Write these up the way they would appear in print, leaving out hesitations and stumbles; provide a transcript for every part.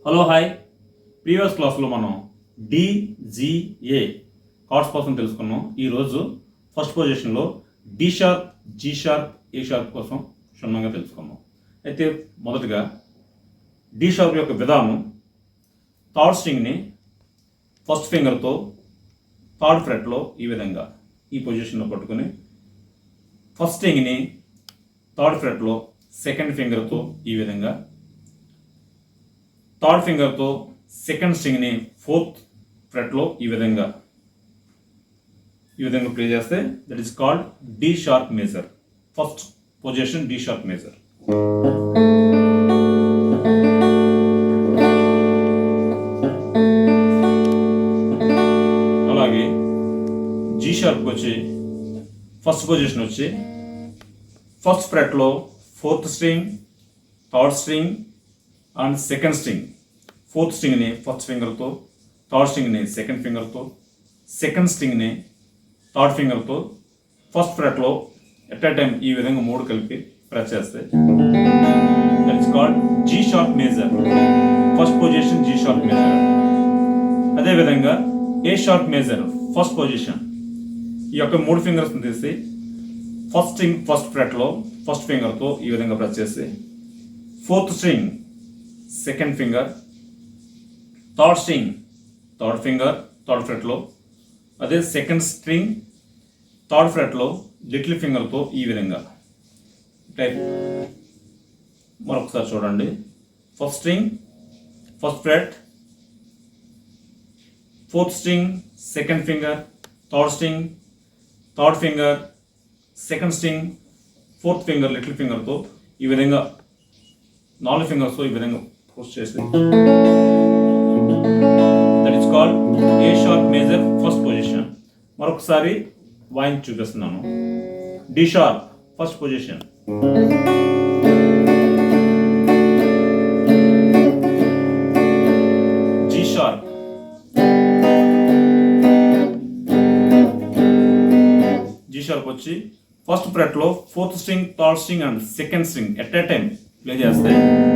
Hello hi. Previous క్లాస్లో మనం డిజిఏ cards కోసం తెలుసుకున్నాం. ఈరోజు ఫస్ట్ పొజిషన్లో D sharp, G sharp, A sharp కోసం క్షుణ్ణంగా తెలుసుకున్నాం. అయితే మొదటగా డి షార్ప్ యొక్క విధానం, థర్డ్ స్ట్రింగ్ని ఫస్ట్ ఫింగర్తో థర్డ్ ఫ్రెట్లో ఈ విధంగా ఈ పొజిషన్లో పట్టుకుని ఫస్ట్ స్ట్రింగ్ని థర్డ్ ఫ్రెట్లో సెకండ్ ఫింగర్తో ఈ విధంగా, థర్డ్ ఫింగర్తో సెకండ్ స్ట్రింగ్ని ఫోర్త్ ఫ్రెట్లో ఈ విధంగా ప్లే చేస్తే that is called D sharp major. First position D sharp major. అలాగే జీ షార్ప్ వచ్చి ఫస్ట్ పొజిషన్ వచ్చి ఫస్ట్ ఫ్రెట్లో fourth string, third string and second string. Fourth స్ట్రింగ్ని ఫస్ట్ ఫింగర్తో, థర్డ్ స్ట్రింగ్ని సెకండ్ ఫింగర్తో, సెకండ్ స్ట్రింగ్ని థర్డ్ ఫింగర్తో ఫస్ట్ ఫ్రెట్లో ఎట్ ఎ టైం ఈ విధంగా మూడు కలిపి ప్రెస్ చేస్తే that is called G sharp major. First position G sharp major. అదేవిధంగా A sharp major first position. ఈ యొక్క మూడు ఫింగర్స్ని తీసి ఫస్ట్ స్ట్రింగ్ ఫస్ట్ ఫ్రెట్లో ఫస్ట్ ఫింగర్తో ఈ విధంగా ప్రెస్ చేసి fourth string second finger, third string third finger third ఫ్రెట్లో, అదే సెకండ్ స్ట్రింగ్ థర్డ్ ఫ్రెట్లో లిటిల్ ఫింగర్తో ఈ విధంగా టైప్. మరొకసారి చూడండి. First string first fret, fourth string second finger, third string third finger, second string fourth finger little ఫింగర్తో ఈ విధంగా 4 ఫింగర్స్తో ఈ విధంగా పోస్ట్ చేసి that is called A sharp major first position. మరొకసారి వాయించి చూపిస్తున్నాను. D sharp first position, G sharp, G sharp వచ్చి ఫస్ట్ ఫ్రెట్లో fourth string third string and second string at a time play చేస్తే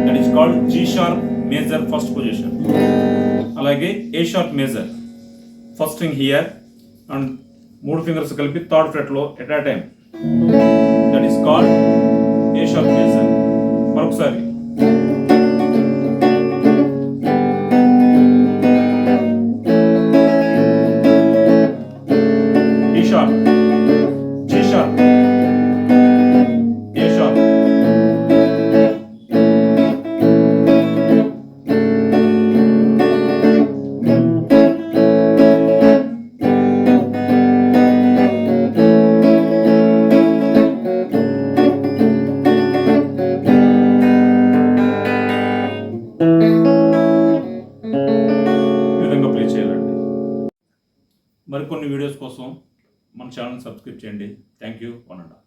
that is called G sharp major first position. అలాగే A sharp major first string here and మూడు fingers కలిపి third ఫ్రెట్లో at a time that is called A sharp major. మరొకసారి D sharp, G sharp, A sharp. మరికొన్ని videos కోసం మన channel subscribe చేయండి. Thank you. 1 and all.